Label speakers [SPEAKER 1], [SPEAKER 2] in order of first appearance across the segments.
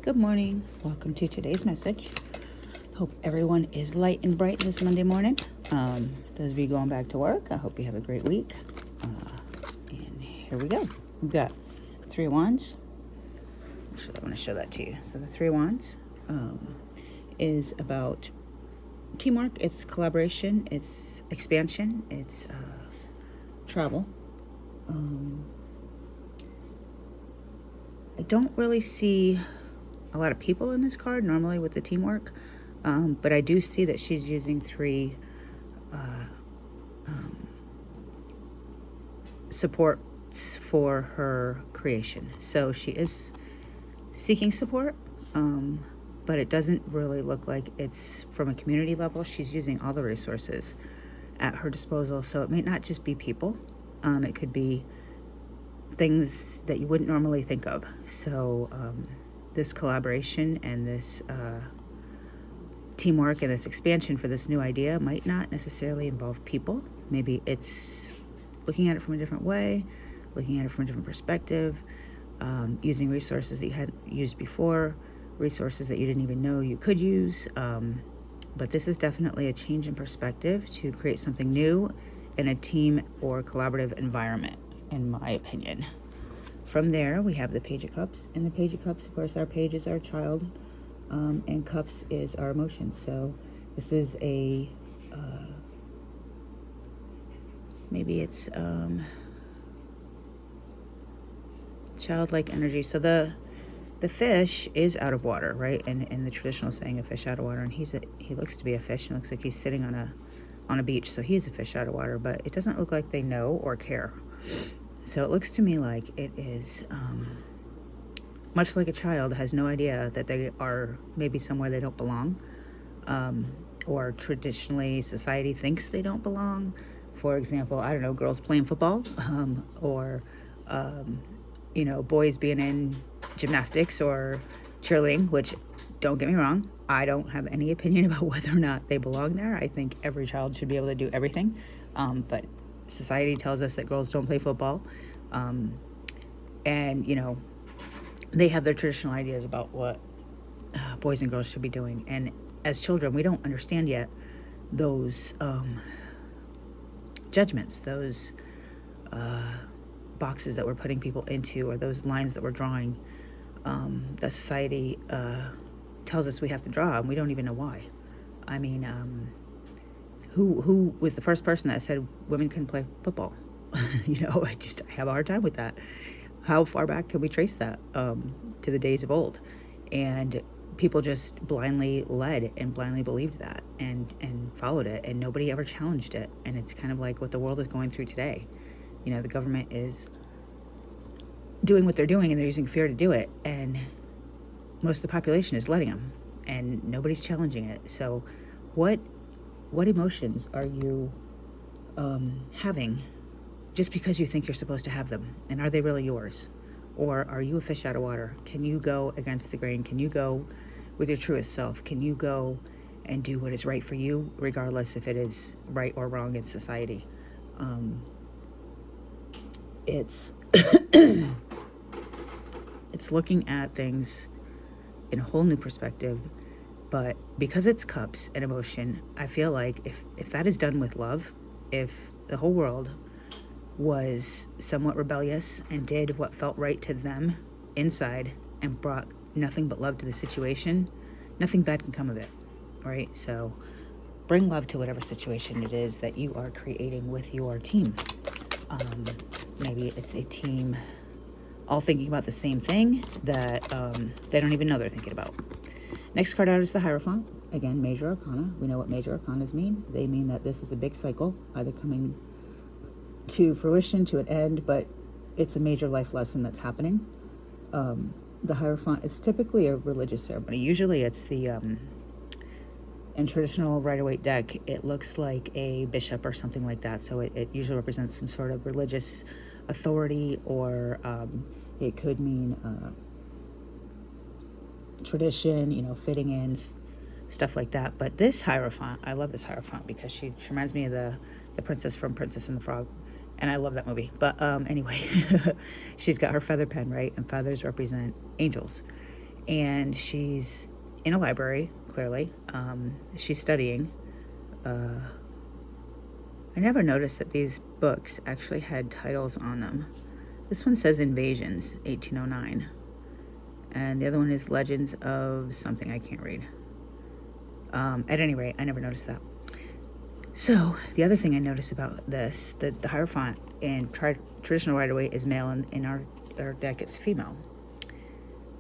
[SPEAKER 1] Good morning. Welcome to today's message. Hope everyone is light and bright this Monday morning. Those of you going back to work, I hope you have a great week. And here we go. We've got 3 wands. Actually, I want to show that to you. So the 3 wands is about teamwork, it's collaboration, it's expansion, it's travel. I don't really see a lot of people in this card normally with the teamwork, but I do see that she's using 3 supports for her creation. So she is seeking support, but it doesn't really look like it's from a community level. She's using all the resources at her disposal, so it may not just be people. It could be things that you wouldn't normally think of. So this collaboration and this teamwork and this expansion for this new idea might not necessarily involve people. Maybe it's looking at it from a different way, looking at it from a different perspective, using resources that you hadn't used before, resources that you didn't even know you could use. But this is definitely a change in perspective to create something new in a team or collaborative environment, in my opinion. From there, we have the Page of Cups. And the Page of Cups, of course, our page is our child, and Cups is our emotions. So this is a, maybe it's childlike energy. So the fish is out of water, right? And in the traditional saying, a fish out of water, and he looks to be a fish, and looks like he's sitting on a beach, so he's a fish out of water, but it doesn't look like they know or care. So it looks to me like it is much like a child has no idea that they are maybe somewhere they don't belong, or traditionally society thinks they don't belong. For example, I don't know, girls playing football, or boys being in gymnastics or cheerleading, which, don't get me wrong, I don't have any opinion about whether or not they belong there. I think every child should be able to do everything, but society tells us that girls don't play football, and they have their traditional ideas about what boys and girls should be doing. And as children, we don't understand yet those judgments, those boxes that we're putting people into, or those lines that we're drawing, that society tells us we have to draw, and we don't even know why. I mean, who was the first person that said women couldn't play football? I have a hard time with that. How far back can we trace that? To the days of old. And people just blindly led and blindly believed that and followed it, and nobody ever challenged it. And it's kind of like what the world is going through today. The government is doing what they're doing, and they're using fear to do it, and most of the population is letting them, and nobody's challenging it. So what emotions are you having just because you think you're supposed to have them? And are they really yours? Or are you a fish out of water? Can you go against the grain? Can you go with your truest self? Can you go and do what is right for you, regardless if it is right or wrong in society? It's it's looking at things in a whole new perspective. But because it's cups and emotion, I feel like if that is done with love, if the whole world was somewhat rebellious and did what felt right to them inside and brought nothing but love to the situation, nothing bad can come of it, right? So bring love to whatever situation it is that you are creating with your team. Maybe it's a team all thinking about the same thing that they don't even know they're thinking about. Next card out is the Hierophant. Again, major arcana. We know what major arcanas mean. They mean that this is a big cycle, either coming to fruition, to an end, but it's a major life lesson that's happening. The Hierophant is typically a religious ceremony. Usually it's the, in traditional Rider-Waite deck, it looks like a bishop or something like that. So it usually represents some sort of religious authority, or it could mean tradition, fitting in, stuff like that. But this Hierophant, I love this Hierophant because she reminds me of the princess from Princess and the Frog. And I love that movie. But anyway, she's got her feather pen, right? And feathers represent angels. and she's in a library, clearly. She's studying. I never noticed that these books actually had titles on them. This one says Invasions, 1809. And the other one is Legends of something I can't read. At any rate, I never noticed that. So the other thing I noticed about this, the Hierophant in traditional Rider-Waite is male, and in our deck it's female.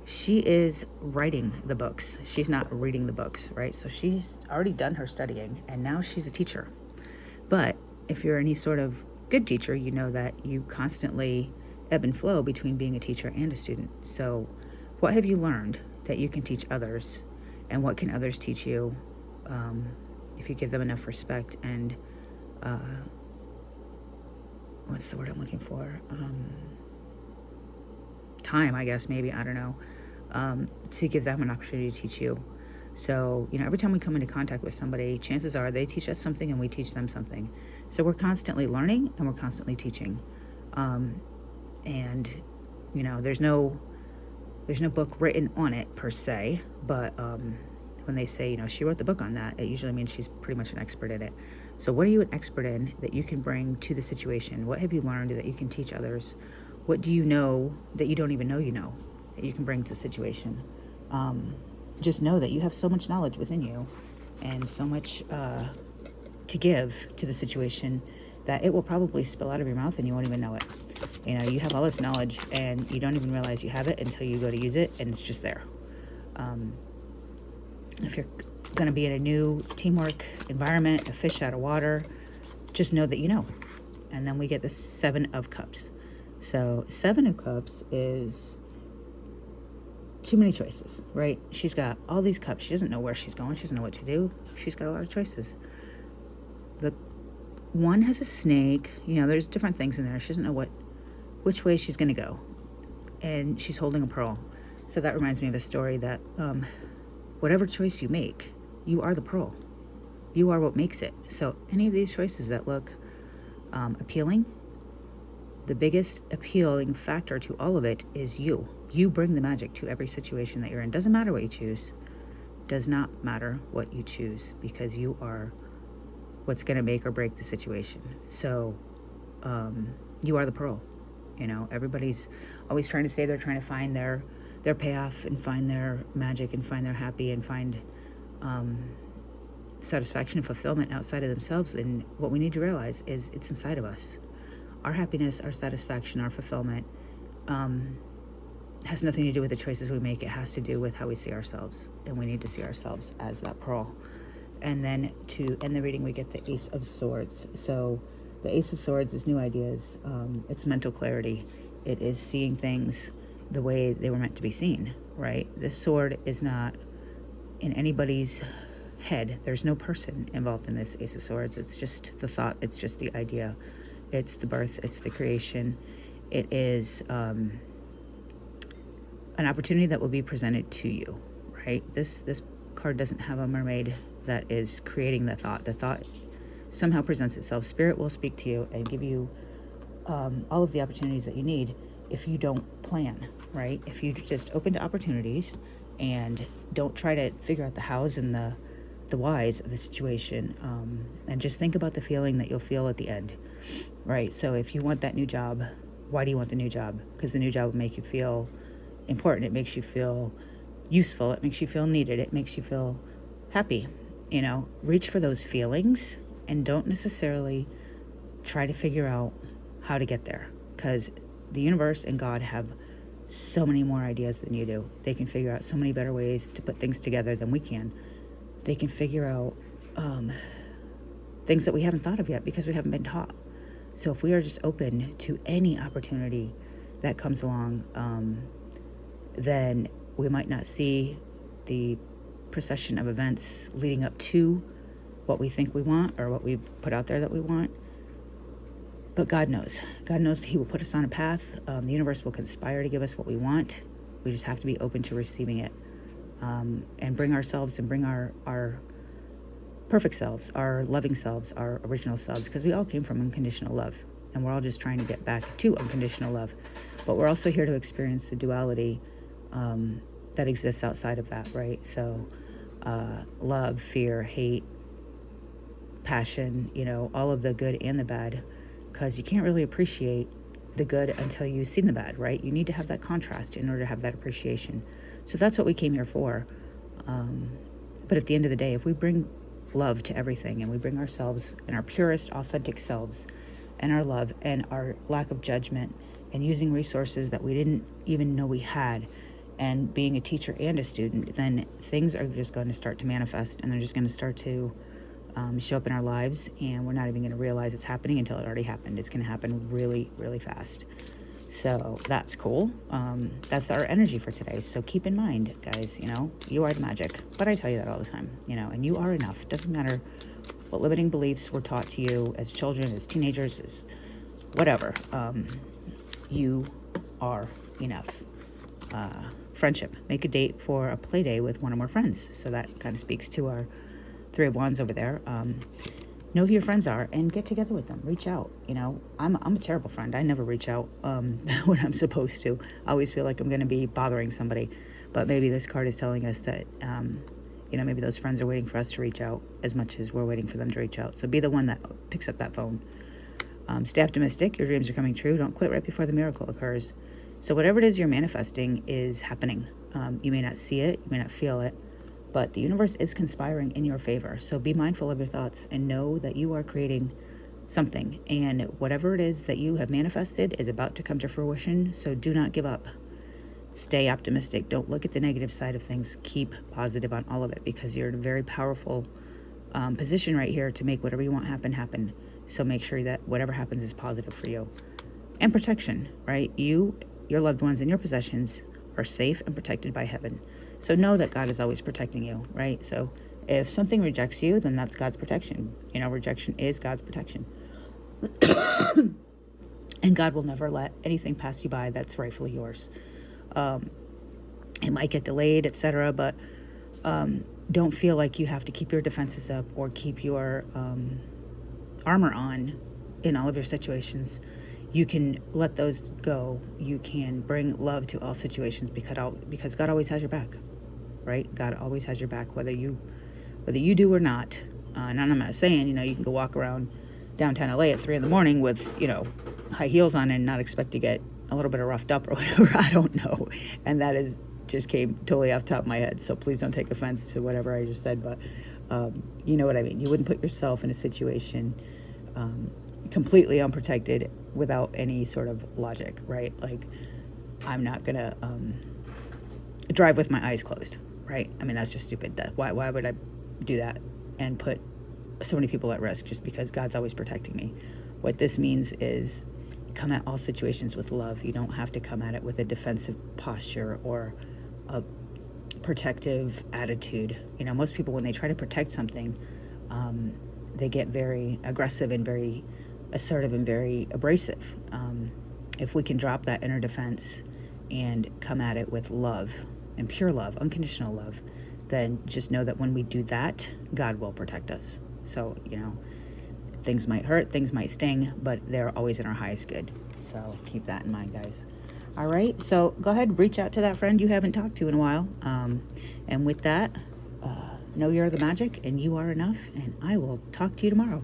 [SPEAKER 1] She is writing the books. She's not reading the books, right? So she's already done her studying, and now she's a teacher. But if you're any sort of good teacher, you know that you constantly ebb and flow between being a teacher and a student. So what have you learned that you can teach others, and what can others teach you if you give them enough respect and what's the word I'm looking for? Time, I guess, maybe, I don't know, to give them an opportunity to teach you. So, every time we come into contact with somebody, chances are they teach us something and we teach them something. So we're constantly learning and we're constantly teaching. And, there's no book written on it per se, but when they say, she wrote the book on that, it usually means she's pretty much an expert in it. So what are you an expert in that you can bring to the situation? What have you learned that you can teach others? What do you know that you don't even know that you can bring to the situation? Just know that you have so much knowledge within you and so much to give to the situation that it will probably spill out of your mouth and you won't even know it. You have all this knowledge and you don't even realize you have it until you go to use it, and it's just there. If you're going to be in a new teamwork environment, a fish out of water, just know that you know. And then we get the 7 of Cups. So 7 of Cups is too many choices, right? She's got all these cups. She doesn't know where she's going. She doesn't know what to do. She's got a lot of choices. The one has a snake. There's different things in there. She doesn't know which way she's going to go. And she's holding a pearl. So that reminds me of a story that whatever choice you make, you are the pearl. You are what makes it. So any of these choices that look appealing, the biggest appealing factor to all of it is you. You bring the magic to every situation that you're in. Doesn't matter what you choose. Does not matter what you choose, because you are what's going to make or break the situation. So you are the pearl. Everybody's always trying to say they're trying to find their payoff and find their magic and find their happy and find satisfaction and fulfillment outside of themselves. And what we need to realize is it's inside of us. Our happiness, our satisfaction, our fulfillment has nothing to do with the choices we make. It has to do with how we see ourselves. And we need to see ourselves as that pearl. And then to end the reading, we get the Ace of Swords. So the Ace of Swords is new ideas. It's mental clarity. It is seeing things the way they were meant to be seen, right? This sword is not in anybody's head. There's no person involved in this Ace of Swords. It's just the thought. It's just the idea. It's the birth. It's the creation. It is an opportunity that will be presented to you, right? This card doesn't have a mermaid that is creating the thought. The thought somehow presents itself. Spirit will speak to you and give you all of the opportunities that you need if you don't plan, right? If you just open to opportunities and don't try to figure out the hows and the whys of the situation, and just think about the feeling that you'll feel at the end, right? So if you want that new job, why do you want the new job? Because the new job will make you feel important. It makes you feel useful. It makes you feel needed. It makes you feel happy. Reach for those feelings and don't necessarily try to figure out how to get there, because the universe and God have so many more ideas than you do. They can figure out so many better ways to put things together than we can. They can figure out things that we haven't thought of yet because we haven't been taught. So if we are just open to any opportunity that comes along, then we might not see the procession of events leading up to what we think we want or what we put out there that we want. But God knows. God knows He will put us on a path. The universe will conspire to give us what we want. We just have to be open to receiving it, and bring ourselves and bring our perfect selves, our loving selves, our original selves, because we all came from unconditional love, and we're all just trying to get back to unconditional love. But we're also here to experience the duality that exists outside of that, right? So love, fear, hate, passion, all of the good and the bad, because you can't really appreciate the good until you've seen the bad, right? You need to have that contrast in order to have that appreciation. So that's what we came here for. But at the end of the day, if we bring love to everything, and we bring ourselves and our purest, authentic selves, and our love and our lack of judgment, and using resources that we didn't even know we had, and being a teacher and a student, then things are just going to start to manifest, and they're just going to start to show up in our lives, and we're not even going to realize it's happening until it already happened. It's going to happen really, really fast. So that's cool. That's our energy for today. So keep in mind, guys, you are the magic. But I tell you that all the time, and you are enough. It doesn't matter what limiting beliefs were taught to you as children, as teenagers, as whatever. You are enough. Friendship. Make a date for a play day with one or more friends. So that kind of speaks to our Three of Wands over there. Know who your friends are and get together with them. Reach out. I'm a terrible friend. I never reach out when I'm supposed to. I always feel like I'm going to be bothering somebody. But maybe this card is telling us that, maybe those friends are waiting for us to reach out as much as we're waiting for them to reach out. So be the one that picks up that phone. Stay optimistic. Your dreams are coming true. Don't quit right before the miracle occurs. So whatever it is you're manifesting is happening. You may not see it. You may not feel it. But the universe is conspiring in your favor. So be mindful of your thoughts and know that you are creating something. And whatever it is that you have manifested is about to come to fruition. So do not give up. Stay optimistic. Don't look at the negative side of things. Keep positive on all of it, because you're in a very powerful position right here to make whatever you want happen. So make sure that whatever happens is positive for you. And protection, right? You, your loved ones, and your possessions are safe and protected by heaven. So know that God is always protecting you, right? So if something rejects you, then that's God's protection. Rejection is God's protection. And God will never let anything pass you by that's rightfully yours. It might get delayed, etc., but don't feel like you have to keep your defenses up or keep your armor on in all of your situations. You can let those go. You can bring love to all situations because God always has your back, right? God always has your back, whether you do or not. And I'm not saying, you can go walk around downtown LA at 3 a.m. with, high heels on and not expect to get a little bit of roughed up or whatever. I don't know. And that just came totally off the top of my head. So please don't take offense to whatever I just said, but you know what I mean. You wouldn't put yourself in a situation completely unprotected without any sort of logic, right? Like, I'm not gonna drive with my eyes closed, right? I mean, that's just stupid. Why would I do that and put so many people at risk just because God's always protecting me? What this means is come at all situations with love. You don't have to come at it with a defensive posture or a protective attitude. Most people, when they try to protect something, they get very aggressive and very assertive and very abrasive. If we can drop that inner defense and come at it with love and pure love, unconditional love, then just know that when we do that, God will protect us. So, things might hurt, things might sting, but they're always in our highest good. So keep that in mind, guys. All right, so go ahead, reach out to that friend you haven't talked to in a while. And with that, know you're the magic and you are enough, and I will talk to you tomorrow.